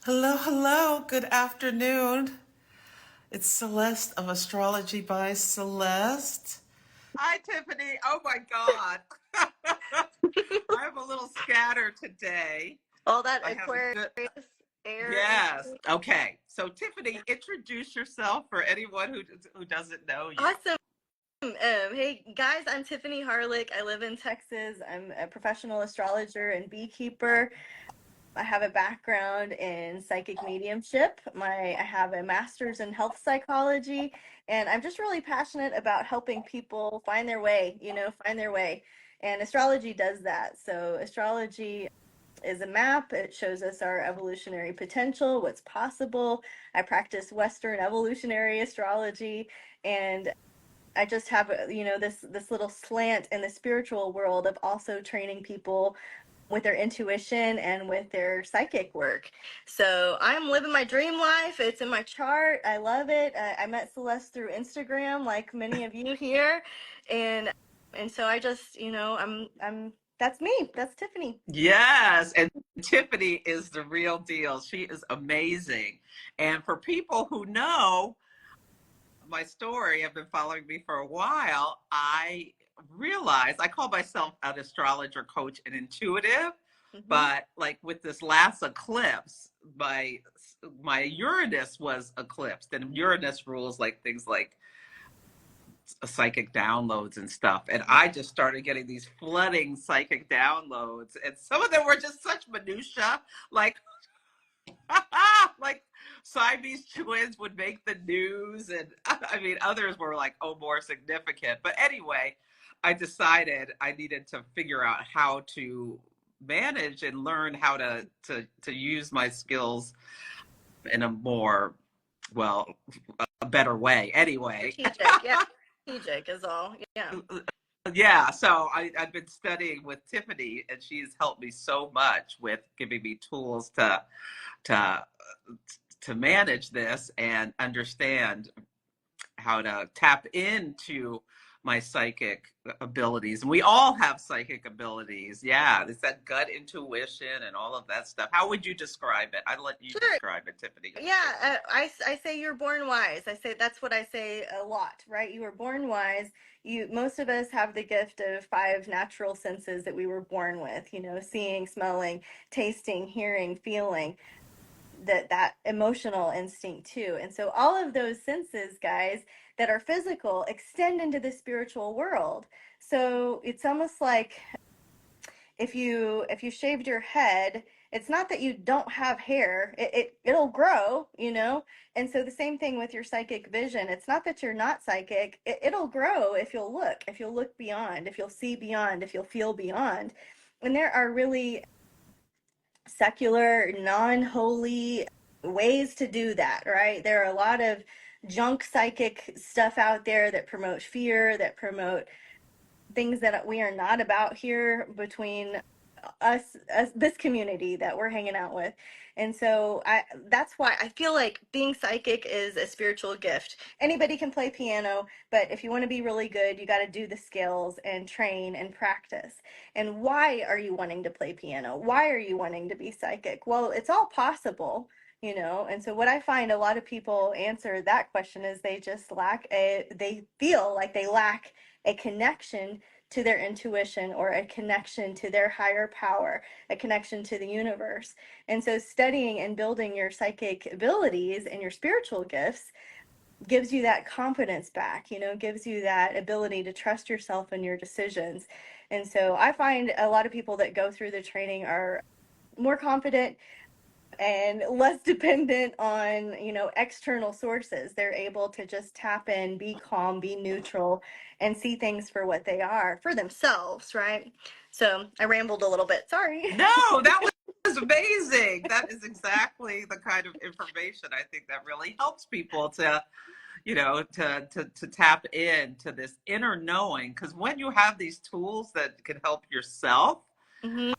Hello, hello. Good afternoon. It's Celeste of Astrology by Celeste. Hi, Tiffany. Oh my God. I'm a little scattered today. All that I have a Aquarius good. air and Yes. Okay. So, Tiffany, introduce yourself for anyone who doesn't know you. awesome. Hey guys, I'm Tiffany Harelik. I live in Texas. I'm a professional astrologer and beekeeper. I have a background in psychic mediumship. I have a master's in health psychology, and I'm just really passionate about helping people find their way, find their way. And astrology does that. So astrology is a map. It shows us our evolutionary potential, what's possible. I practice Western evolutionary astrology, and I just have this little slant in the spiritual world of also training people with their intuition and with their psychic work. So I'm living my dream life. It's in my chart. I love it. I met Celeste through Instagram, like many of you here, and so I just I'm that's me. That's Tiffany. Yes, and Tiffany is the real deal. She is amazing. And for people who know my story, have been following me for a while, I realized I call myself an astrologer coach and intuitive, Hmm. but like with this last eclipse, my Uranus was eclipsed, and Uranus rules like things like psychic downloads and stuff. And I just started getting these flooding psychic downloads, and some of them were just such minutia, like like Siamese twins would make the news, and I mean others were like, oh, more significant. But anyway, I decided I needed to figure out how to manage and learn how to use my skills in a more, well, a better way. Anyway, Strategic, yeah. Strategic is all. Yeah. yeah, so I've been studying with Tiffany, and she's helped me so much with giving me tools to to manage this and understand how to tap into my psychic abilities. And we all have psychic abilities. Yeah, it's that gut intuition and all of that stuff. How would you describe it? I'd let you Sure. describe it, Tiffany. Yeah, I say you're born wise. I say that's what I say a lot, right? You were born wise. Most of us have the gift of five natural senses that we were born with, seeing, smelling, tasting, hearing, feeling, that emotional instinct too. And so all of those senses, guys, that are physical extend into the spiritual world. So it's almost like if you shaved your head, it's not that you don't have hair. It'll grow, and so the same thing with your psychic vision. It's not that you're not psychic. It'll grow if you'll look beyond, if you'll see beyond, if you'll feel beyond. And there are really secular, non-holy ways to do that, right? There are a lot of junk psychic stuff out there that promote fear, that promote things that we are not about here between us, this community that we're hanging out with. And so that's why I feel like being psychic is a spiritual gift. Anybody can play piano, but if you want to be really good, you got to do the skills and train and practice. And why are you wanting to play piano? Why are you wanting to be psychic? Well, it's all possible. And so what I find a lot of people answer that question is they feel like they lack a connection to their intuition or a connection to their higher power, a connection to the universe. And so studying and building your psychic abilities and your spiritual gifts gives you that confidence back, gives you that ability to trust yourself and your decisions. And so I find a lot of people that go through the training are more confident and less dependent on external sources. They're able to just tap in, be calm, be neutral, and see things for what they are for themselves, right? So I rambled a little bit, sorry. No, that was amazing. That is exactly the kind of information I think that really helps people to to tap into this inner knowing, because when you have these tools that can help yourself Hmm.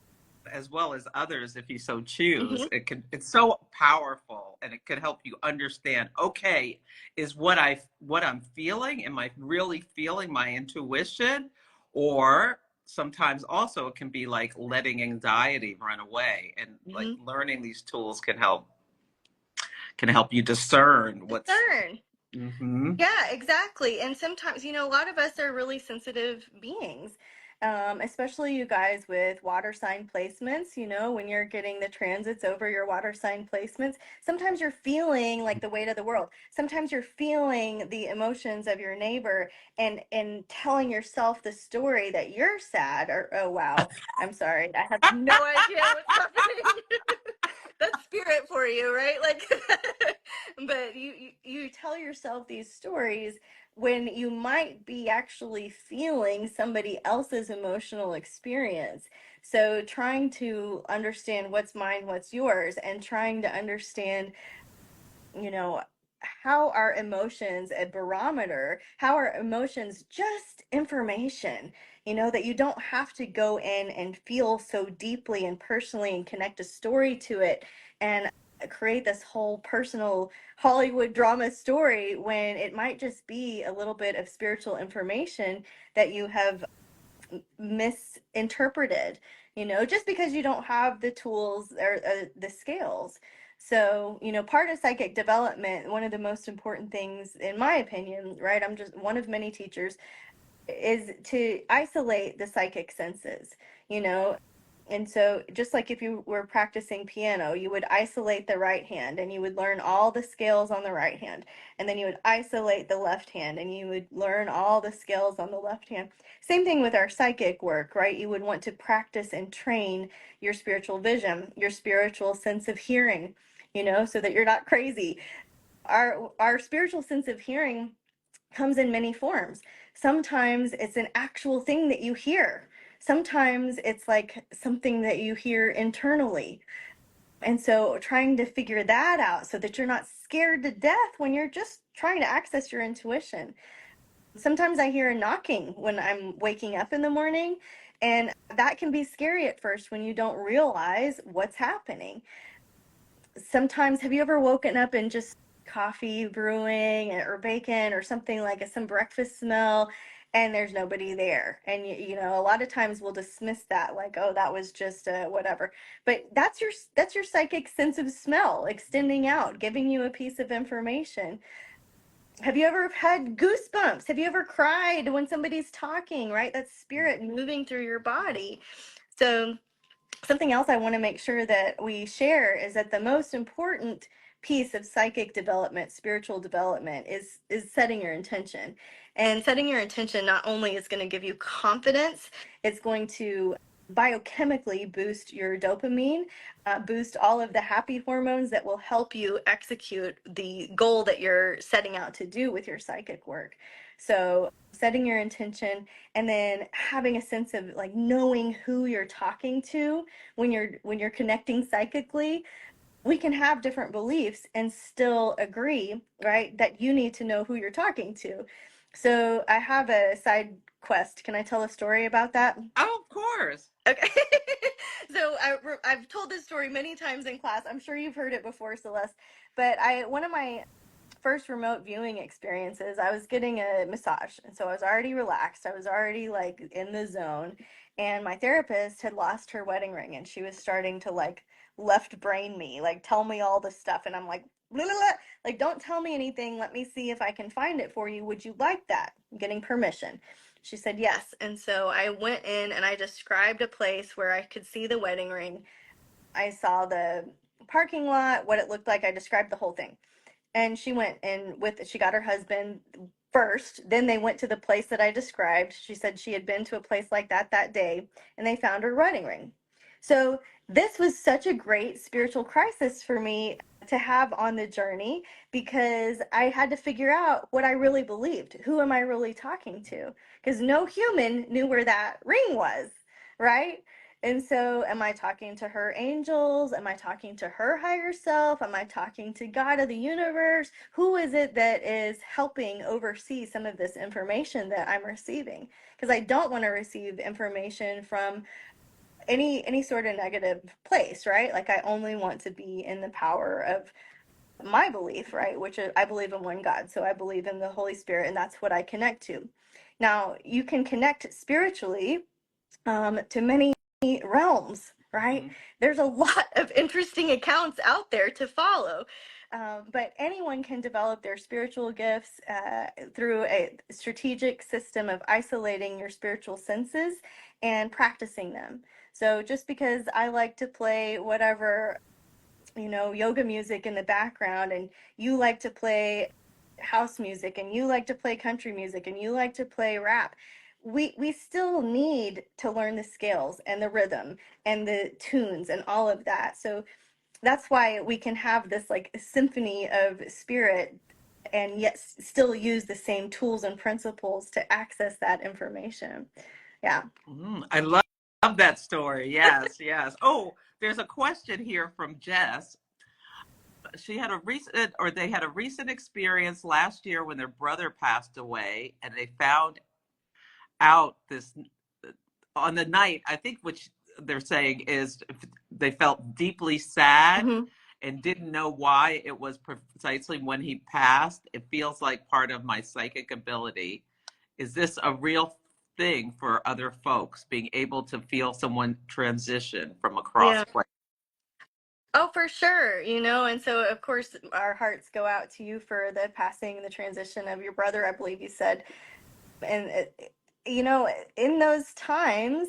as well as others if you so choose, Hmm. it's so powerful, and it can help you understand, okay, is what I'm feeling, am I really feeling my intuition? Or sometimes also it can be like letting anxiety run away, and like Hmm. learning these tools can help can help you discern what's. Discern. Mm-hmm. Yeah, exactly. And sometimes, a lot of us are really sensitive beings, especially you guys with water sign placements. When you're getting the transits over your water sign placements, sometimes you're feeling like the weight of the world. Sometimes you're feeling the emotions of your neighbor and telling yourself the story that you're sad or, oh, wow, I'm sorry. I have no idea what's happening. That's spirit for you, right? Like, but you tell yourself these stories when you might be actually feeling somebody else's emotional experience. So trying to understand what's mine, what's yours, and trying to understand, you know, how our emotions a barometer, how our emotions just information, that you don't have to go in and feel so deeply and personally and connect a story to it and create this whole personal Hollywood drama story when it might just be a little bit of spiritual information that you have misinterpreted, just because you don't have the tools or the scales. So, part of psychic development, one of the most important things, in my opinion, right? I'm just one of many teachers, is to isolate the psychic senses, you know. And so, just like if you were practicing piano, you would isolate the right hand and you would learn all the scales on the right hand. And then you would isolate the left hand and you would learn all the scales on the left hand. Same thing with our psychic work, right? You would want to practice and train your spiritual vision, your spiritual sense of hearing, so that you're not crazy. Our spiritual sense of hearing comes in many forms. Sometimes it's an actual thing that you hear. Sometimes it's like something that you hear internally. And so trying to figure that out so that you're not scared to death when you're just trying to access your intuition. Sometimes I hear a knocking when I'm waking up in the morning, and that can be scary at first when you don't realize what's happening. Sometimes, have you ever woken up and just coffee brewing or bacon or something, like some breakfast smell, and there's nobody there? And a lot of times we'll dismiss that like, oh, that was just whatever. But that's your psychic sense of smell extending out, giving you a piece of information. Have you ever had goosebumps? Have you ever cried when somebody's talking, right? That's spirit moving through your body. So something else I want to make sure that we share is that the most important piece of psychic development, spiritual development, is setting your intention. And setting your intention not only is going to give you confidence, it's going to biochemically boost your dopamine, boost all of the happy hormones that will help you execute the goal that you're setting out to do with your psychic work. So setting your intention, and then having a sense of like knowing who you're talking to when you're connecting psychically. We can have different beliefs and still agree, right, that you need to know who you're talking to. So I have a side quest. Can I tell a story about that? Oh, of course. Okay. So I've told this story many times in class. I'm sure you've heard it before, Celeste. But one of my first remote viewing experiences, I was getting a massage. And so I was already relaxed. I was already like in the zone. And my therapist had lost her wedding ring and she was starting to like left brain me, like tell me all this stuff. And I'm like, blah, blah, blah. Like, don't tell me anything. Let me see if I can find it for you. Would you like that? I'm getting permission. She said yes. And so I went in and I described a place where I could see the wedding ring. I saw the parking lot, what it looked like. I described the whole thing. And she went and she got her husband first. Then they went to the place that I described. She said she had been to a place like that day, and they found her wedding ring. So this was such a great spiritual crisis for me to have on the journey, because I had to figure out what I really believed. Who am I really talking to? Because no human knew where that ring was, right? And so, am I talking to her angels? Am I talking to her higher self? Am I talking to God of the universe? Who is it that is helping oversee some of this information that I'm receiving? Because I don't want to receive information from any sort of negative place, right? Like, I only want to be in the power of my belief, right? Which is, I believe in one God. So I believe in the Holy Spirit, and that's what I connect to. Now, you can connect spiritually to many realms, right? Mm-hmm. There's a lot of interesting accounts out there to follow. But anyone can develop their spiritual gifts through a strategic system of isolating your spiritual senses and practicing them. So just because I like to play whatever, yoga music in the background, and you like to play house music, and you like to play country music, and you like to play rap, we still need to learn the scales and the rhythm and the tunes and all of that. So that's why we can have this like symphony of spirit and yet still use the same tools and principles to access that information. Yeah. I love that story. Yes, yes. Oh, there's a question here from Jess. She had a recent, or they had a recent experience last year when their brother passed away, and they found out this on the night, I think, which they're saying is they felt deeply sad Mm-hmm. and didn't know why it was precisely when he passed. It feels like part of my psychic ability. Is this a real thing for other folks, being able to feel someone transition from across Yeah. place? Oh, for sure. And so of course our hearts go out to you for the passing and the transition of your brother, I believe you said. And in those times,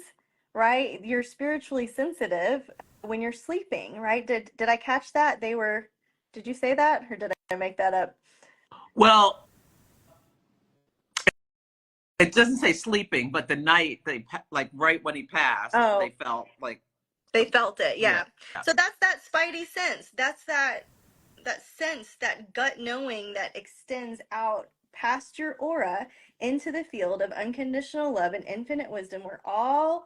right, you're spiritually sensitive when you're sleeping, right? Did I catch that? Did you say that, or did I make that up? Well, it doesn't say sleeping, but the night they like right when he passed, they Oh, felt like they felt it. yeah. Yeah. So that's that spidey sense. That's that sense, that gut knowing that extends out past your aura into the field of unconditional love and infinite wisdom, where all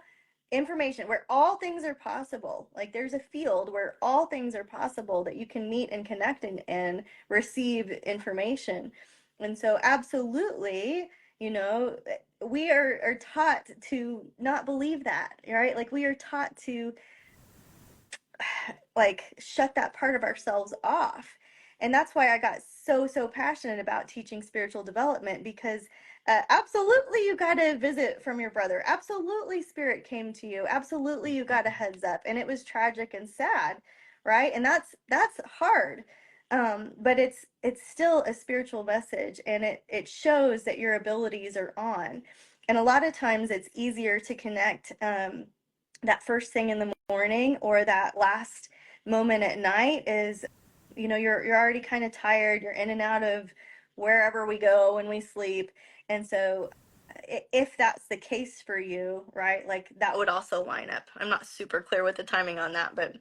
things are possible. Like there's a field where all things are possible that you can meet and connect and receive information. And so, absolutely, we are taught to not believe that, right? Like we are taught to like shut that part of ourselves off. And that's why I got so passionate about teaching spiritual development, because absolutely you got a visit from your brother, absolutely spirit came to you, absolutely you got a heads up, and it was tragic and sad, right? And that's hard. But it's still a spiritual message, and it shows that your abilities are on. And a lot of times it's easier to connect that first thing in the morning or that last moment at night. Is you're already kind of tired, you're in and out of wherever we go when we sleep. And so if that's the case for you, right, like that would also line up. I'm not super clear with the timing on that, but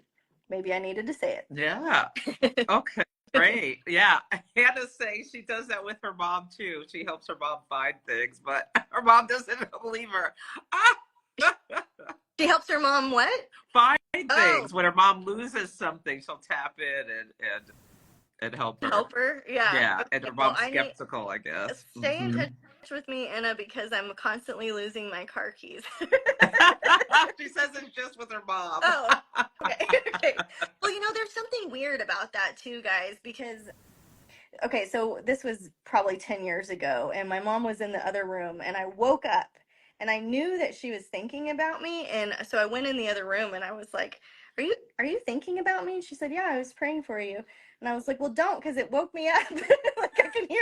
maybe I needed to say Yeah. it. Okay. Great. Yeah. Hannah's saying she does that with her mom too. She helps her mom find things, but her mom doesn't believe her. She helps her mom what? Find Oh, things. When her mom loses something, she'll tap in and help her. help her. Yeah. Yeah. And Okay, her well, mom's I need skeptical, I guess. stay in touch with me, Anna, because I'm constantly losing my car keys. She says it's just with her mom. Oh, okay. Okay. Well, there's something weird about that too, guys, because okay, so this was probably 10 years ago, and my mom was in the other room, and I woke up and I knew that she was thinking about me. And so I went in the other room and I was like, are you thinking about me? And she said, yeah, I was praying for you. And I was like, well, don't, because it woke me up. Like I can hear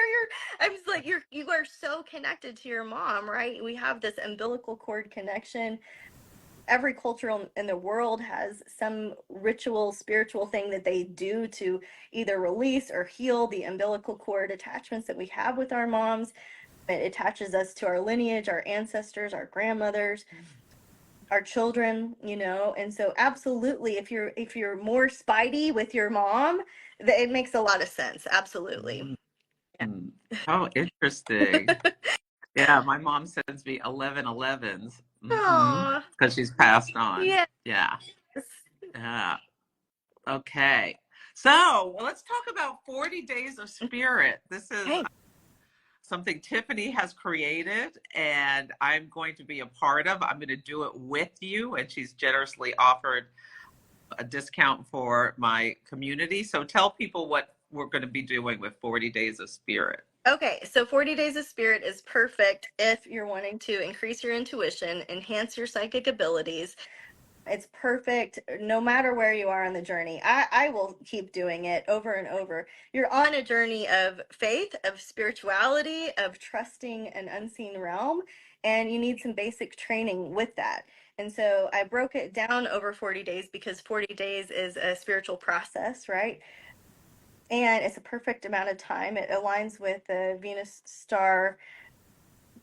I was like, you are so connected to your mom, right? We have this umbilical cord connection. Every culture in the world has some ritual, spiritual thing that they do to either release or heal the umbilical cord attachments that we have with our moms. It attaches us to our lineage, our ancestors, our grandmothers, our children, and so absolutely, if you're more spidey with your mom, it makes a lot of sense. Absolutely. Mm. How interesting. Yeah, my mom sends me 1111s Oh, because she's passed on. yes. Yeah. Yeah. Okay. So let's talk about 40 Days of Spirit. This is Hey. something Tiffany has created and I'm going to be a part of. I'm going to do it with you. And she's generously offered a discount for my community. So tell people what we're going to be doing with 40 Days of Spirit. Okay, so 40 Days of Spirit is perfect if you're wanting to increase your intuition, enhance your psychic abilities, It's perfect no matter where you are on the journey. I will keep doing it over and over. You're on a journey of faith, of spirituality, of trusting an unseen realm, and you need some basic training with that. And so I broke it down over 40 days because 40 days is a spiritual process, right? And it's a perfect amount of time. It aligns with the Venus star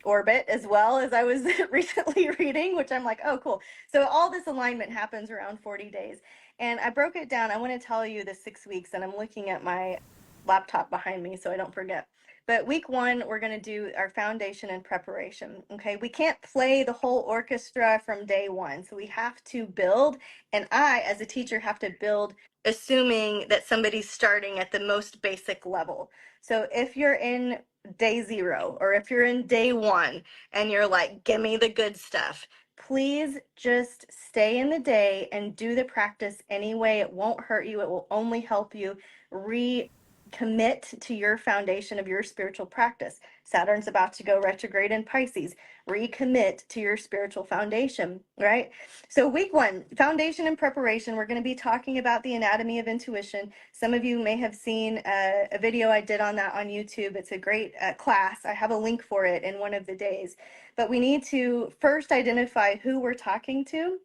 orbit as well, as I was recently reading, which I'm like, oh, cool. So all this alignment happens around 40 days. And I broke it down. I want to tell you the 6 weeks, and I'm looking at my laptop behind me so I don't forget. But week 1, we're going to do our foundation and preparation. Okay. We can't play the whole orchestra from day 1. So we have to build. And I, as a teacher, have to build assuming that somebody's starting at the most basic level. So if you're in day 0 or if you're in day 1 and you're like, give me the good stuff, please just stay in the day and do the practice anyway. It won't hurt you. It will only help you recommit to your foundation of your spiritual practice. Saturn's about to go retrograde in Pisces. Recommit to your spiritual foundation, right? So week 1, foundation and preparation, we're going to be talking about the anatomy of intuition. Some of you may have seen a video I did on that on YouTube. It's a great class. I have a link for it in one of the days. But we need to first identify who we're talking to.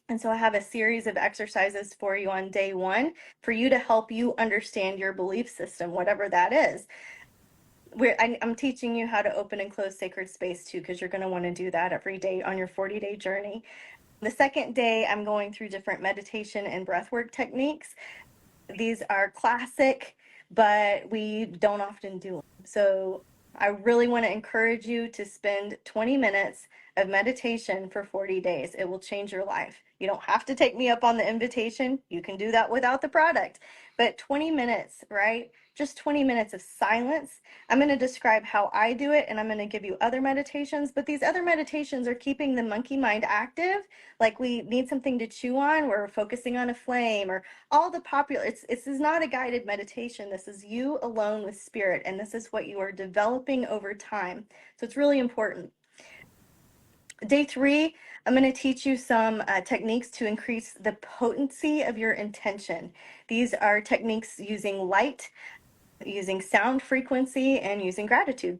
And so I have a series of exercises for you on day 1 for you to help you understand your belief system, whatever that is. I'm teaching you how to open and close sacred space too, because you're going to want to do that every day on your 40-day journey. The second day, I'm going through different meditation and breathwork techniques. These are classic, but we don't often do them. So I really want to encourage you to spend 20 minutes of meditation for 40 days. It will change your life. You don't have to take me up on the invitation. You can do that without the product. But 20 minutes, right? Just 20 minutes of silence. I'm going to describe how I do it, and I'm going to give you other meditations. But these other meditations are keeping the monkey mind active. Like we need something to chew on. We're focusing on a flame or all the popular, this is not a guided meditation. This is you alone with spirit, and this is what you are developing over time. So it's really important. Day 3, I'm going to teach you some techniques to increase the potency of your intention. These are techniques using light, using sound frequency, and using gratitude.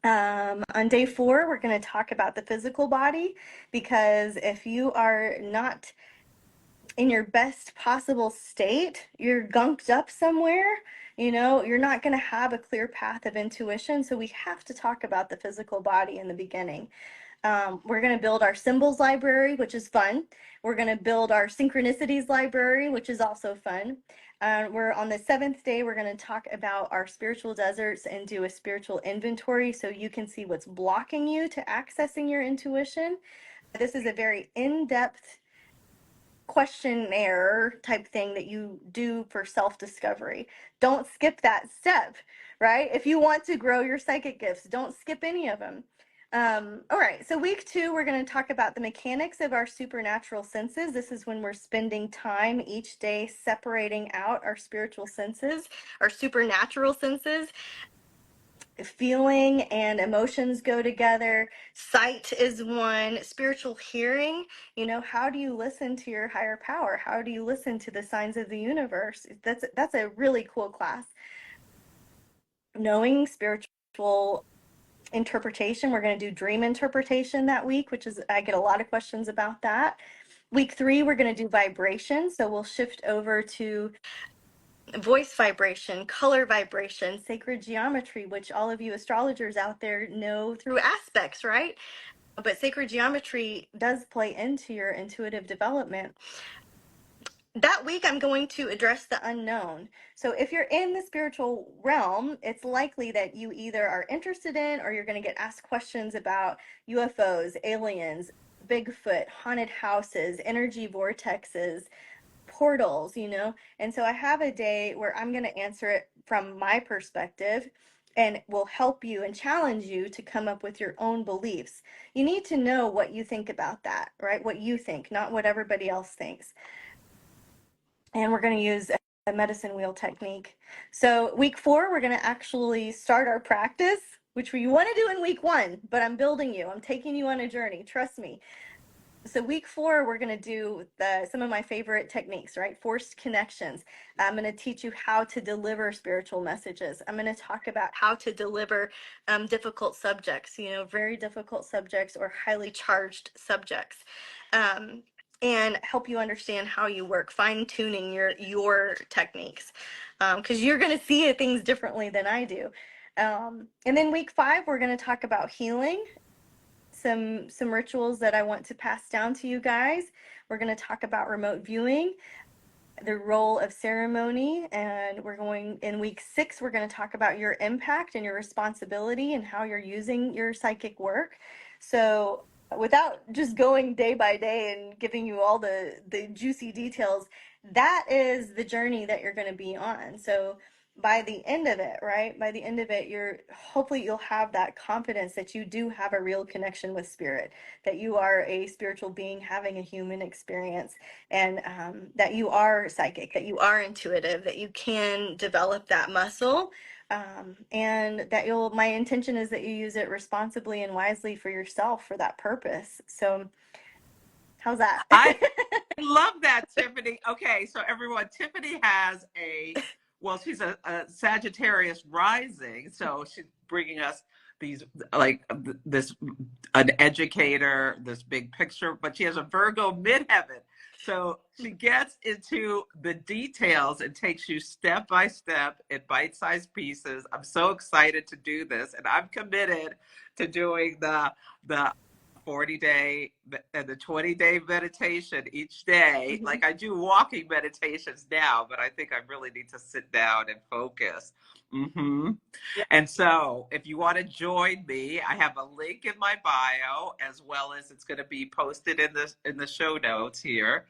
On day 4, we're going to talk about the physical body, because if you are not in your best possible state, you're gunked up somewhere, you're not going to have a clear path of intuition. So we have to talk about the physical body in the beginning. We're going to build our symbols library, which is fun. We're going to build our synchronicities library, which is also fun. We're on the 7th day, we're going to talk about our spiritual deserts and do a spiritual inventory so you can see what's blocking you to accessing your intuition. This is a very in-depth questionnaire type thing that you do for self-discovery. Don't skip that step, right? If you want to grow your psychic gifts, don't skip any of them. All right, so week 2, we're going to talk about the mechanics of our supernatural senses. This is when we're spending time each day separating out our spiritual senses, our supernatural senses. Feeling and emotions go together. Sight is one. Spiritual hearing, how do you listen to your higher power? How do you listen to the signs of the universe? That's a really cool class. Knowing spiritual interpretation. We're going to do dream interpretation that week, I get a lot of questions about that. Week 3, we're going to do vibration. So we'll shift over to voice vibration, color vibration, sacred geometry, which all of you astrologers out there know through aspects, right? But sacred geometry does play into your intuitive development. That week, I'm going to address the unknown. So if you're in the spiritual realm, it's likely that you either are interested in or you're going to get asked questions about UFOs, aliens, Bigfoot, haunted houses, energy vortexes, portals, and so I have a day where I'm going to answer it from my perspective and will help you and challenge you to come up with your own beliefs. You need to know what you think about that, right? What you think, not what everybody else thinks. And we're going to use a medicine wheel technique. So week 4, we're going to actually start our practice, which we want to do in week 1, but I'm building you. I'm taking you on a journey. Trust me. So week 4, we're going to do some of my favorite techniques, right? Forced connections. I'm going to teach you how to deliver spiritual messages. I'm going to talk about how to deliver difficult subjects, very difficult subjects or highly charged subjects. Um, and help you understand how you work, fine tuning your techniques, because you're going to see things differently than I do. And then week 5, we're going to talk about healing, some rituals that I want to pass down to you guys. We're going to talk about remote viewing, the role of ceremony, and we're going in week 6, we're going to talk about your impact and your responsibility and how you're using your psychic work. So without just going day by day and giving you all the juicy details, that is the journey that you're going to be on. So by the end of it, right, by the end of it, hopefully you'll have that confidence that you do have a real connection with spirit, that you are a spiritual being having a human experience, and that you are psychic, that you are intuitive, that you can develop that muscle, and that my intention is that you use it responsibly and wisely for yourself for that purpose. So how's that? I love that, Tiffany. Okay, so everyone, Tiffany has well, she's a Sagittarius rising, so she's bringing us these, like, this, an educator, this big picture, but she has a Virgo midheaven. So she gets into the details and takes you step by step in bite-sized pieces. I'm so excited to do this, and I'm committed to doing the 40-day and the 20-day meditation each day. Mm-hmm. Like, I do walking meditations now, but I think I really need to sit down and focus. Mm-hmm. Yeah. And so if you want to join me, I have a link in my bio, as well as it's going to be posted in the show notes here.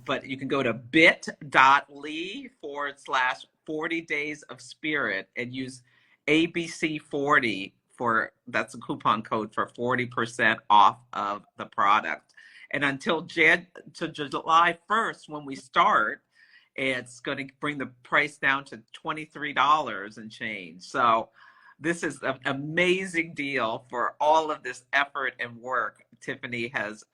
But you can go to bit.ly/40 days of spirit and use ABC40 that's a coupon code for 40% off of the product. And until July 1st, when we start, it's going to bring the price down to $23 and change. So this is an amazing deal for all of this effort and work Tiffany has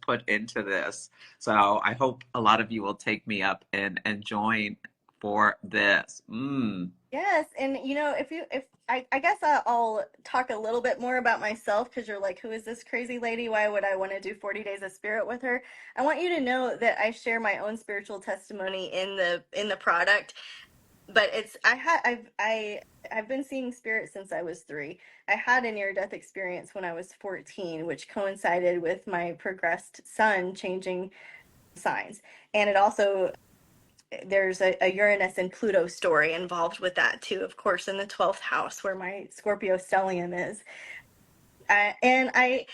put into this. So I hope a lot of you will take me up and join for this. Yes, and if I guess I'll talk a little bit more about myself, because you're like, who is this crazy lady? Why would I want to do 40 days of spirit with her? I want you to know that I share my own spiritual testimony in the product, but I've been seeing spirit since I was 3. I had a near death experience when I was 14, which coincided with my progressed sun changing signs, and it also there's a Uranus and Pluto story involved with that too, of course, in the 12th house where my Scorpio stellium is. And I,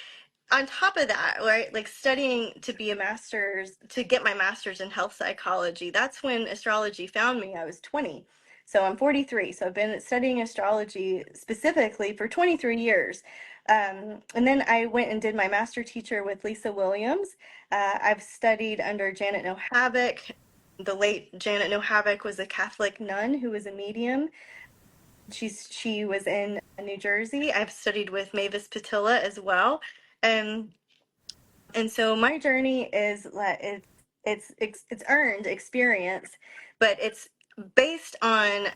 on top of that, right, like studying to get my master's in health psychology, that's when astrology found me. I was 20. So I'm 43. So I've been studying astrology specifically for 23 years. And then I went and did my master teacher with Lisa Williams. I've studied under Janet Nohavec. The late Janet Nohavec was a Catholic nun who was a medium. She was in New Jersey. I've studied with Mavis Patilla as well. And and so my journey is it's earned experience, but it's based on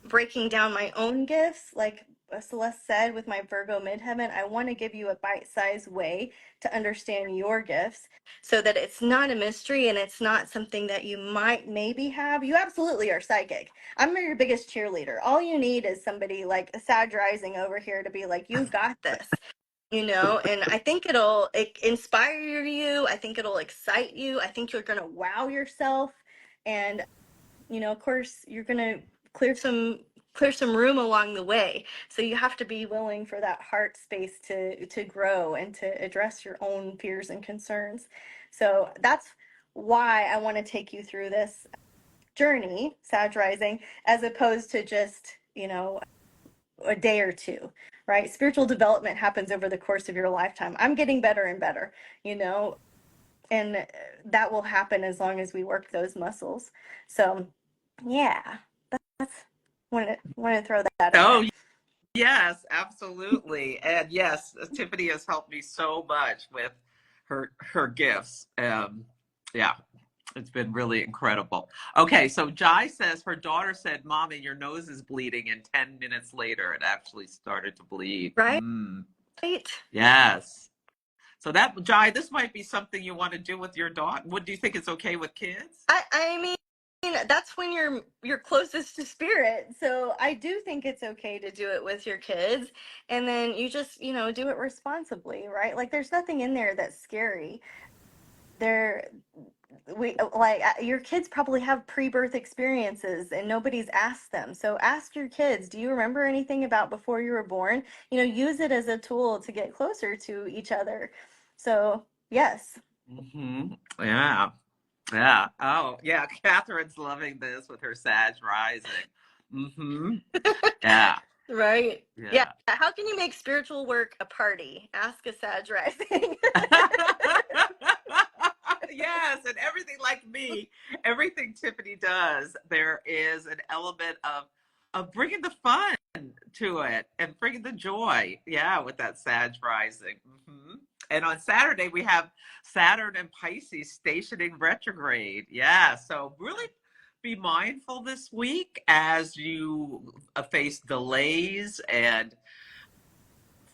breaking down my own gifts. Like Celeste said, with my Virgo midheaven, I want to give you a bite-sized way to understand your gifts, so that it's not a mystery and it's not something that you might maybe have. You absolutely are psychic. I'm your biggest cheerleader. All you need is somebody like a Sag Rising over here to be like, you got this. And I think it'll inspire you. I think it'll excite you. I think you're going to wow yourself. And, of course, you're going to clear some room along the way. So you have to be willing for that heart space to grow and to address your own fears and concerns. So that's why I want to take you through this journey, Sag Rising, as opposed to just, a day or two, right? Spiritual development happens over the course of your lifetime. I'm getting better and better, and that will happen as long as we work those muscles. So, yeah, that's want to throw that in Oh, there. yes, absolutely. And yes, Tiffany has helped me so much with her gifts. Yeah, it's been really incredible. Okay, so Jai says her daughter said, "Mommy, your nose is bleeding," and 10 minutes later, it actually started to bleed. Right? Yes. So that, Jai, this might be something you want to do with your daughter. What do you think? It's okay with kids? I mean, that's when you're closest to spirit. So I do think it's okay to do it with your kids, and then you just, do it responsibly, right? Like there's nothing in there that's scary. There we like your kids probably have pre-birth experiences and nobody's asked them. So ask your kids, do you remember anything about before you were born? Use it as a tool to get closer to each other. So, yes. Yeah. Yeah. Oh, yeah. Catherine's loving this with her Sag rising. Yeah. Right. Yeah. Yeah. How can you make spiritual work a party? Ask a Sag rising. Yes, and everything like me, everything Tiffany does, there is an element of bringing the fun to it and bringing the joy. Yeah, with that Sag rising. And on Saturday we have Saturn and Pisces stationing retrograde. Yeah, so really be mindful this week as you face delays and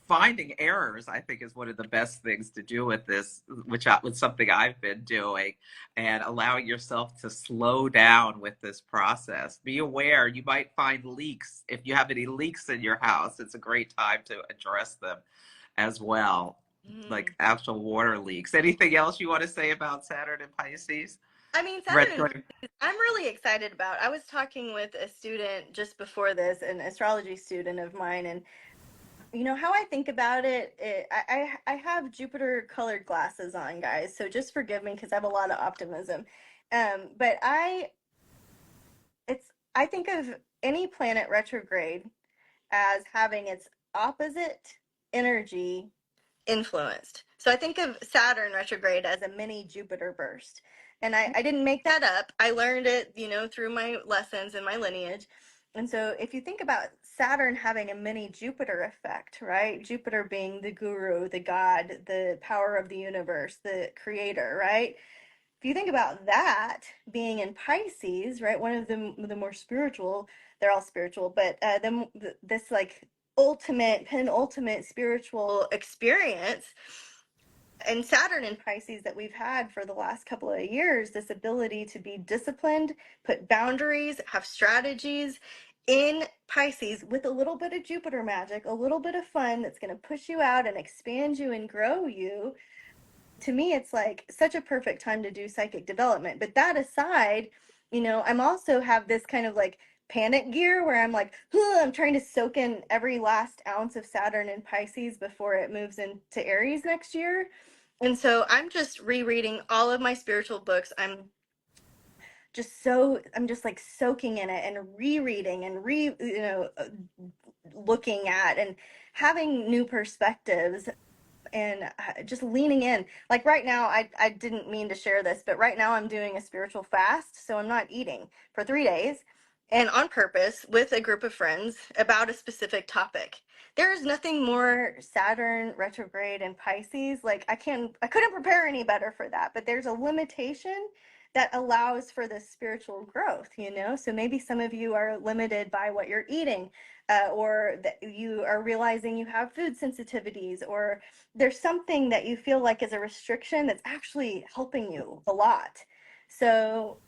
finding errors. I think is one of the best things to do with this, which was something I've been doing, and allowing yourself to slow down with this process. Be aware you might find leaks. If you have any leaks in your house, it's a great time to address them as well, like actual water leaks. Anything else you want to say about Saturn and Pisces? I mean, Saturn and Retro. Pisces, I'm really excited about. I was talking with a student just before this, an astrology student of mine, and how I think about it, I have Jupiter colored glasses on, guys, so just forgive me because I have a lot of optimism. But I think of any planet retrograde as having its opposite energy influenced. So I think of Saturn retrograde as a mini Jupiter burst. And I didn't make that up. I learned it, through my lessons and my lineage. And so if you think about Saturn having a mini Jupiter effect, right? Jupiter being the guru, the god, the power of the universe, the creator, right? If you think about that being in Pisces, right? One of the more spiritual, they're all spiritual, but this like ultimate, penultimate spiritual experience and Saturn in Pisces that we've had for the last couple of years, this ability to be disciplined, put boundaries, have strategies in Pisces with a little bit of Jupiter magic, a little bit of fun that's going to push you out and expand you and grow you. To me, it's like such a perfect time to do psychic development. But that aside, I'm also have this kind of like panic gear where I'm like, I'm trying to soak in every last ounce of Saturn and Pisces before it moves into Aries next year. And so I'm just rereading all of my spiritual books. I'm just like soaking in it and rereading and looking at and having new perspectives and just leaning in. Like right now, I didn't mean to share this, but right now I'm doing a spiritual fast. So I'm not eating for 3 days and on purpose with a group of friends about a specific topic. There is nothing more Saturn retrograde and Pisces. Like I couldn't prepare any better for that, but there's a limitation that allows for this spiritual growth, So maybe some of you are limited by what you're eating, or that you are realizing you have food sensitivities, or there's something that you feel like is a restriction that's actually helping you a lot. So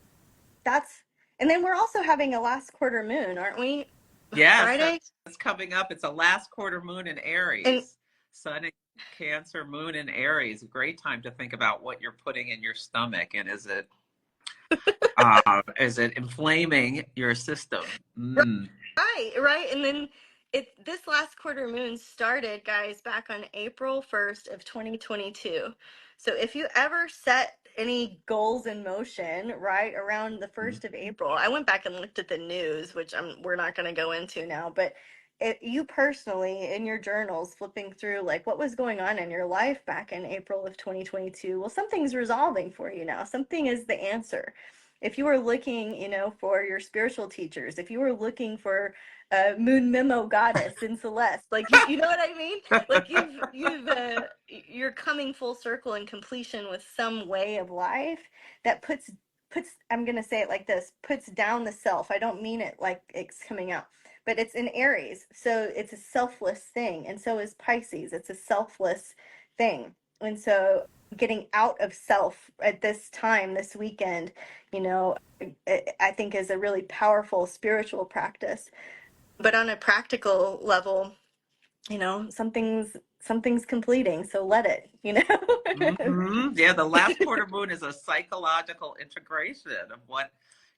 and then we're also having a last quarter moon, aren't we? Yes, Friday? that's coming up. It's a last quarter moon in And Aries. Sun in Cancer, moon in Aries. A great time to think about what you're putting in your stomach, and is it inflaming your system? right. And then this last quarter moon started, guys, back on April 1st of 2022. So if you ever set any goals in motion right around the 1st of April, I went back and looked at the news, which we're not going to go into now, but you personally in your journals flipping through like what was going on in your life back in April of 2022, well, something's resolving for you now. Something is the answer. if you were looking, you know, for your spiritual teachers, if you were looking for a moon memo goddess in Celeste, like you know what I mean? Like you're coming full circle and completion with some way of life that puts, I'm gonna say it like this, puts down the self. I don't mean it like it's coming out, but it's in Aries, so it's a selfless thing, and so is Pisces. It's a selfless thing, and so getting out of self at this time, this weekend, you know, I think is a really powerful spiritual practice. But on a practical level, you know, something's completing, so let it, you know. Yeah, the last quarter moon is a psychological integration of what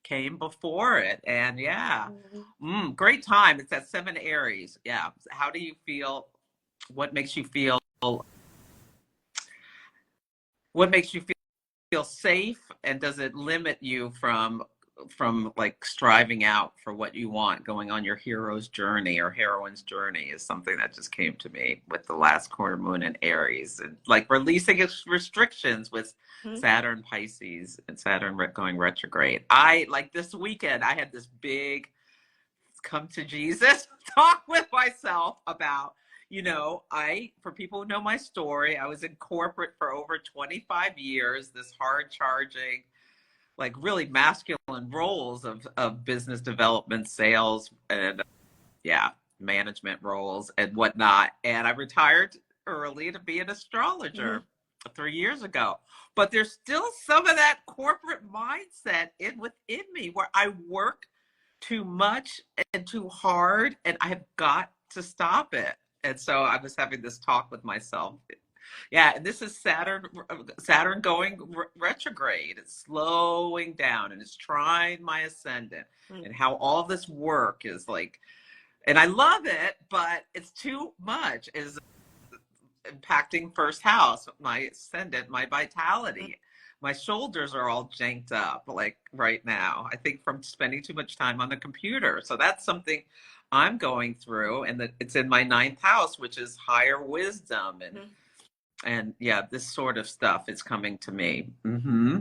came before it. And yeah, great time. It's at 7 Aries. Yeah. How do you feel? What makes you feel? What makes you feel safe? And does it limit you from like striving out for what you want, going on your hero's journey or heroine's journey is something that just came to me with the last quarter moon in Aries, and like releasing restrictions with Saturn Pisces and Saturn going retrograde. I like this weekend, I had this big come to Jesus talk with myself about, you know, for people who know my story, I was in corporate for over 25 years, this hard charging, like really masculine roles of business development, sales, and yeah, management roles and whatnot. And I retired early to be an astrologer 3 years ago. But there's still some of that corporate mindset within me where I work too much and too hard, and I have got to stop it. And so I was having this talk with myself. Yeah, and this is Saturn going retrograde. It's slowing down and it's trying my ascendant, and how all this work is like, and I love it, but it's too much, is impacting first house, my ascendant, my vitality. My shoulders are all janked up like right now, I think from spending too much time on the computer. So that's something I'm going through, and that it's in my ninth house, which is higher wisdom and yeah, this sort of stuff is coming to me.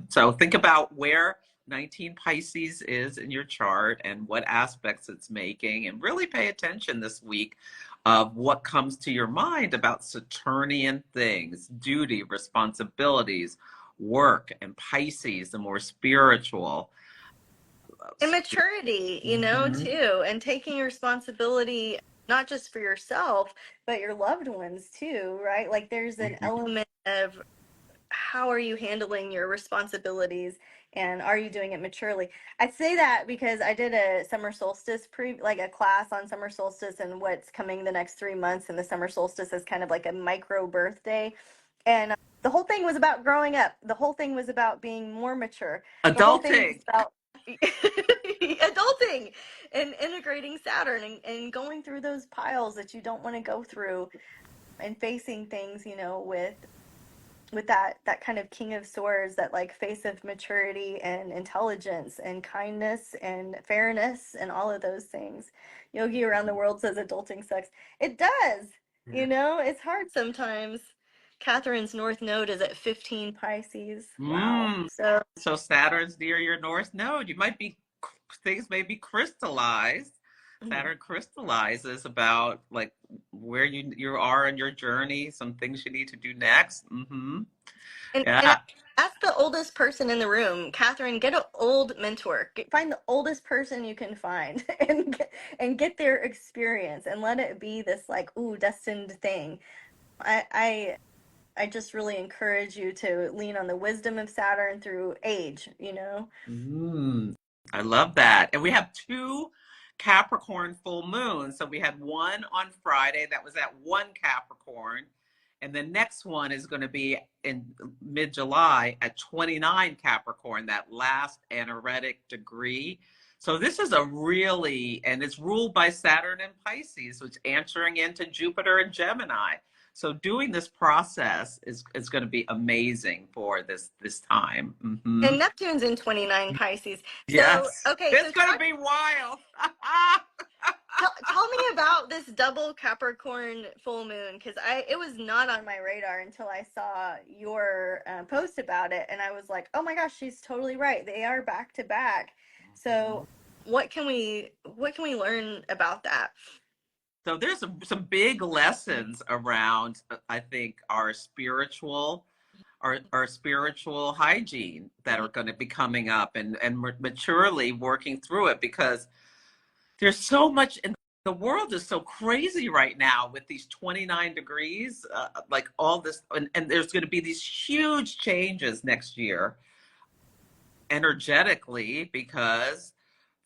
So think about where 19 Pisces is in your chart and what aspects it's making, and really pay attention this week of what comes to your mind about Saturnian things, duty, responsibilities, work, and Pisces, the more spiritual. And maturity, you know, too, and taking responsibility not just for yourself, but your loved ones too, right? Like there's an element of how are you handling your responsibilities, and are you doing it maturely? I say that because I did a summer solstice like a class on summer solstice and what's coming the next 3 months, and the summer solstice is kind of like a micro birthday, and the whole thing was about growing up. The whole thing was about being more mature. The whole thing was Adulting. about adulting and integrating Saturn, and going through those piles that you don't want to go through, and facing things, you know, with that kind of king of swords, that like face of maturity and intelligence and kindness and fairness and all of those things. Yogi around the world says adulting sucks. It does. You know, it's hard sometimes. Catherine's north node is at 15 Pisces. Wow. So Saturn's near your north node. Things may be crystallized. Saturn crystallizes about like where you are in your journey, some things you need to do next. And ask the oldest person in the room. Catherine, get an old mentor. Find the oldest person you can find and get their experience, and let it be this like, ooh, destined thing. I just really encourage you to lean on the wisdom of Saturn through age, you know? I love that. And we have two Capricorn full moons. So we had one on Friday that was at 1 Capricorn. And the next one is going to be in mid-July at 29 Capricorn, that last anaretic degree. So this is and it's ruled by Saturn and Pisces, which answering into Jupiter and Gemini. So doing this process is going to be amazing for this time. And Neptune's in 29 Pisces. Yes. So, okay. It's going to be wild. Tell me about this double Capricorn full moon, because it was not on my radar until I saw your post about it, and I was like, oh my gosh, she's totally right. They are back to back. So what can we learn about that? So there's some big lessons around, I think, our spiritual hygiene that are going to be coming up, and maturely working through it, because there's so much in the world is so crazy right now with these 29 degrees, like all this, and there's going to be these huge changes next year energetically, because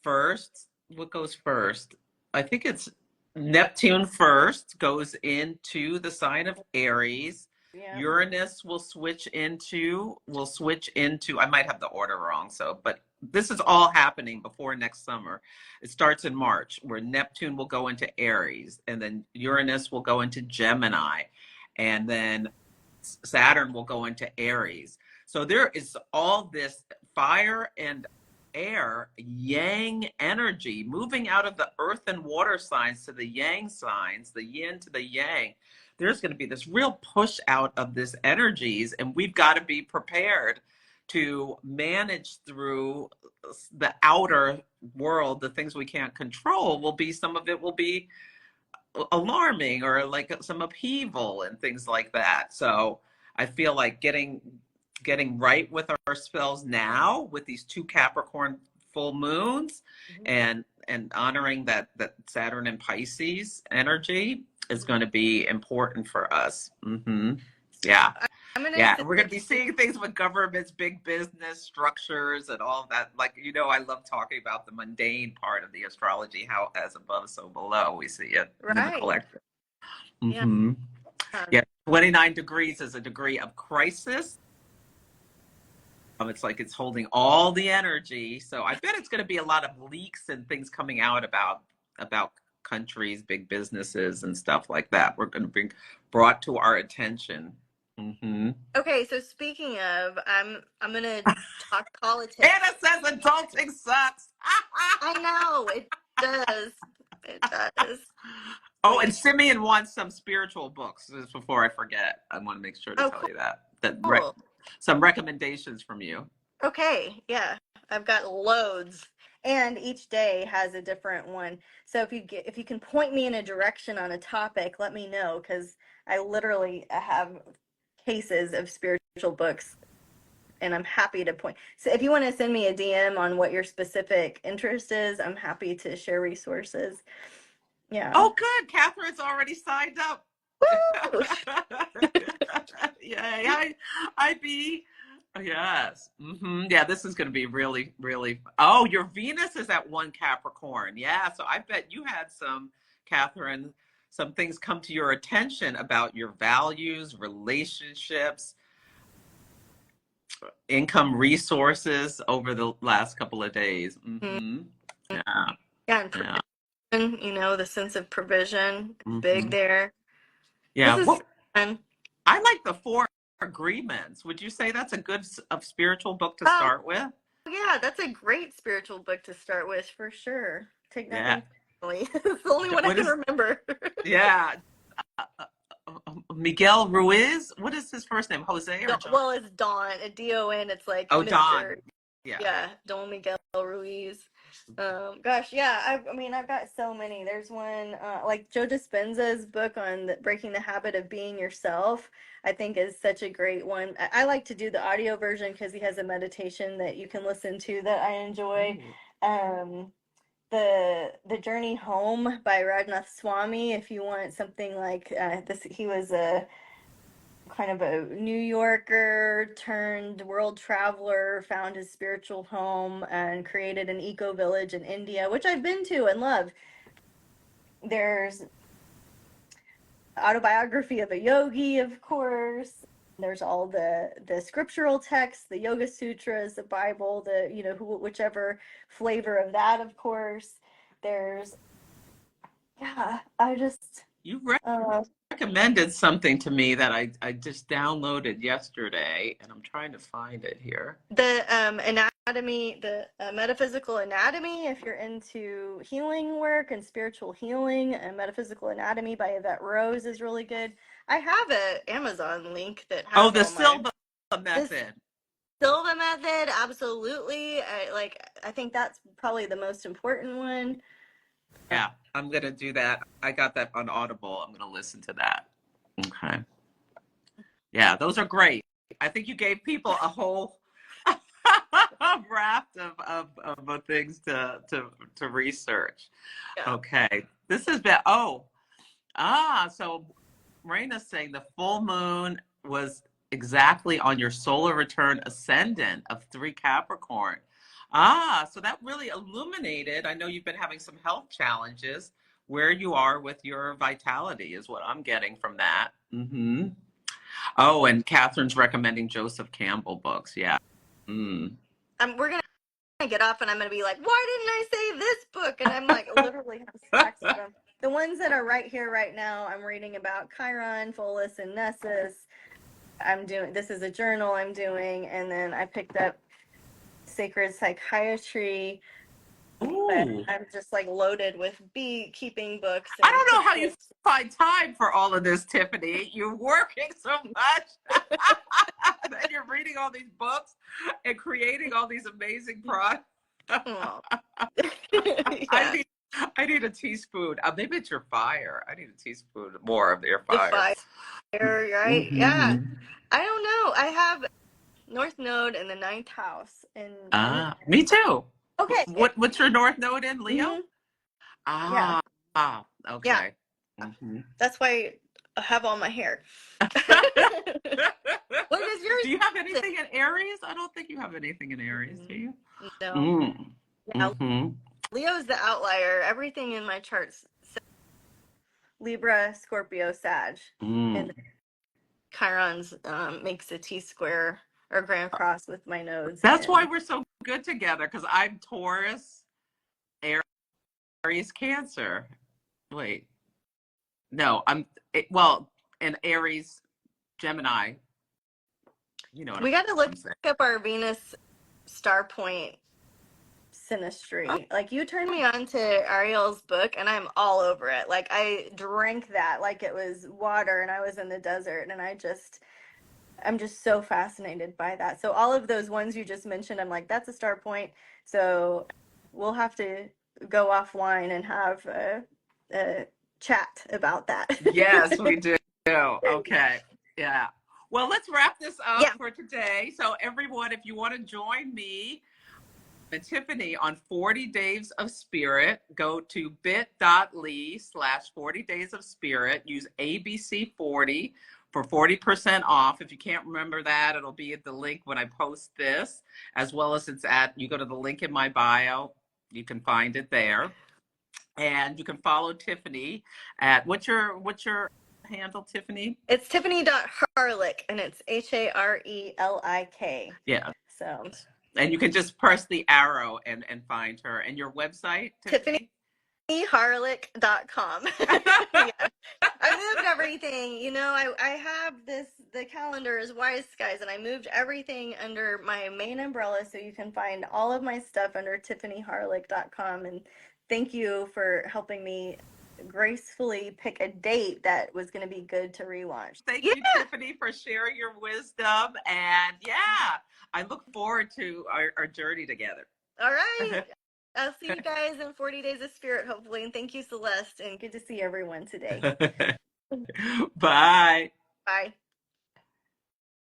first, what goes first? I think it's Neptune first goes into the sign of Aries. Yeah. Uranus will switch into, I might have the order wrong, so, but this is all happening before next summer. It starts in March, where Neptune will go into Aries, and then Uranus will go into Gemini, and then Saturn will go into Aries. So there is all this fire and air, yang energy moving out of the earth and water signs to the yang signs, the yin to the yang. There's going to be this real push out of this energies, and we've got to be prepared to manage through the outer world. The things we can't control will be, some of it will be alarming, or like some upheaval and things like that. So I feel like getting right with ourselves now with these two Capricorn full moons, Mhm. and honoring that Saturn and Pisces energy is going to be important for us. Yeah. I'm gonna Yeah, send we're going it to be to you. seeing things with governments, big business structures, and all that. Like, I love talking about the mundane part of the astrology, how as above, so below, we see it in the Right. collective. Yeah. Yeah, 29 degrees is a degree of crisis. It's like it's holding all the energy. So I bet it's going to be a lot of leaks and things coming out about countries, big businesses, and stuff like that. We're going to be brought to our attention. Okay, so speaking of, I'm gonna talk politics. Anna says adulting sucks. I know it does. It does. Oh, and Wait. Simeon wants some spiritual books. Just before I forget, I want to make sure to Oh, tell you that cool. some recommendations from you. Okay, yeah. I've got loads. And each day has a different one. So if you can point me in a direction on a topic, let me know, because I literally have cases of spiritual books, and I'm happy to point. So if you want to send me a DM on what your specific interest is, I'm happy to share resources. Yeah. Oh, good. Catherine's already signed up. Woo! Yay. I be. Yes. Yeah, this is going to be really, really. Oh, your Venus is at one Capricorn. Yeah. So I bet you had Catherine, some things come to your attention about your values, relationships, income resources over the last couple of days. Yeah. Yeah, and Yeah. provision, the sense of provision is big hmm there. This Yeah. is Well, fun. I like the Four Agreements. Would you say that's a good spiritual book to Oh, start with? yeah, that's a great spiritual book to start with for sure. Take Yeah. nothing personally. It's the only one I What can is? remember. Yeah. Miguel Ruiz. What is his first name? Jose or John? Well, it's Don, Don. It's like Oh, Don. Mr. Yeah. Yeah, Don Miguel Ruiz. Gosh, yeah. I mean, I've got so many. There's one like Joe Dispenza's book on breaking the habit of being yourself. I think is such a great one. I like to do the audio version because he has a meditation that you can listen to that I enjoy. Ooh. Um, the Journey Home by Raghunath Swami. If you want something like this, he was a kind of a New Yorker turned world traveler, found his spiritual home and created an eco village in India, which I've been to and love. There's autobiography of a yogi, of course. There's all the scriptural texts, the Yoga Sutras, the Bible, whichever flavor of that, of course. There's, yeah, I just You read uh recommended something to me that I just downloaded yesterday, and I'm trying to find it here. The anatomy, the metaphysical anatomy, if you're into healing work and spiritual healing, and metaphysical anatomy by Yvette Rose is really good. I have an Amazon link that Oh, has the all my Silva method. Silva method, absolutely. I think that's probably the most important one. Yeah, I'm gonna do that. I got that on Audible. I'm gonna listen to that. Okay. Yeah, those are great. I think you gave people a whole raft of things to research. Yeah. Okay. This has been so Raina's saying the full moon was exactly on your solar return ascendant of 3 Capricorn. So that really illuminated. I know you've been having some health challenges. Where you are with your vitality is what I'm getting from that. Mm-hmm. Oh, and Catherine's recommending Joseph Campbell books. Yeah. Mm. We're gonna get off, and I'm gonna be like, why didn't I save this book? And I'm like, literally have stacks of them. The ones that are right here, right now, I'm reading about Chiron, Pholus, and Nessus. This is a journal I'm doing, and then I picked up Sacred Psychiatry, but Ooh. I'm just like loaded with beekeeping books I and don't know how you cookbooks. find time for all of this, Tiffany. You're working so much. Then you're reading all these books and creating all these amazing products. Oh. I Yeah. need I need a teaspoon. Maybe it's your fire. I need a teaspoon more of your The fire. fire, right? Yeah. Mm-hmm. I don't know. I have North Node in the ninth house, and Me too. okay. What's your North Node in, Leo? Mm-hmm. Yeah. Ah, Yeah. okay. Mm-hmm. That's why I have all my hair. What is yours? Do you have anything in Aries? I don't think you have anything in Aries, do you? No. Mm. Yeah. Mm-hmm. Leo's the outlier. Everything in my charts Libra, Scorpio, Sag. Mm. And Chiron's makes a T square or grand cross with my nodes. That's why And we're so good together, because I'm Taurus, Aries, Cancer. Wait, no, and Aries, Gemini. You know what we got to look I'm saying. up our Venus star point Oh, synastry. Like, you turned me on to Ariel's book, and I'm all over it. Like, I drank that like it was water, and I was in the desert, and I'm just so fascinated by that. So all of those ones you just mentioned, I'm like, that's a star point. So we'll have to go offline and have a chat about that. yes, we do. Okay. Yeah. Well, let's wrap this up Yeah. for today. So, everyone, if you want to join me and Tiffany on 40 Days of Spirit, go to bit.ly/40 Days of Spirit. Use ABC40 for 40% off. If you can't remember that, it'll be at the link when I post this, as well as you go to the link in my bio. You can find it there. And you can follow Tiffany at what's your handle, Tiffany? It's Tiffany.Harelik, and it's Harelik. Yeah. So And you can just press the arrow and find her. And your website, Tiffany? TiffanyHarelik.com. Yeah. I moved everything. I have the calendar is Wise Skies, and I moved everything under my main umbrella, so you can find all of my stuff under TiffanyHarelik.com. And thank you for helping me gracefully pick a date that was going to be good to relaunch. Thank you, Tiffany, for sharing your wisdom. And yeah, I look forward to our journey together. All right. I'll see you guys in 40 Days of Spirit, hopefully. And thank you, Celeste. And good to see everyone today. Bye. Bye.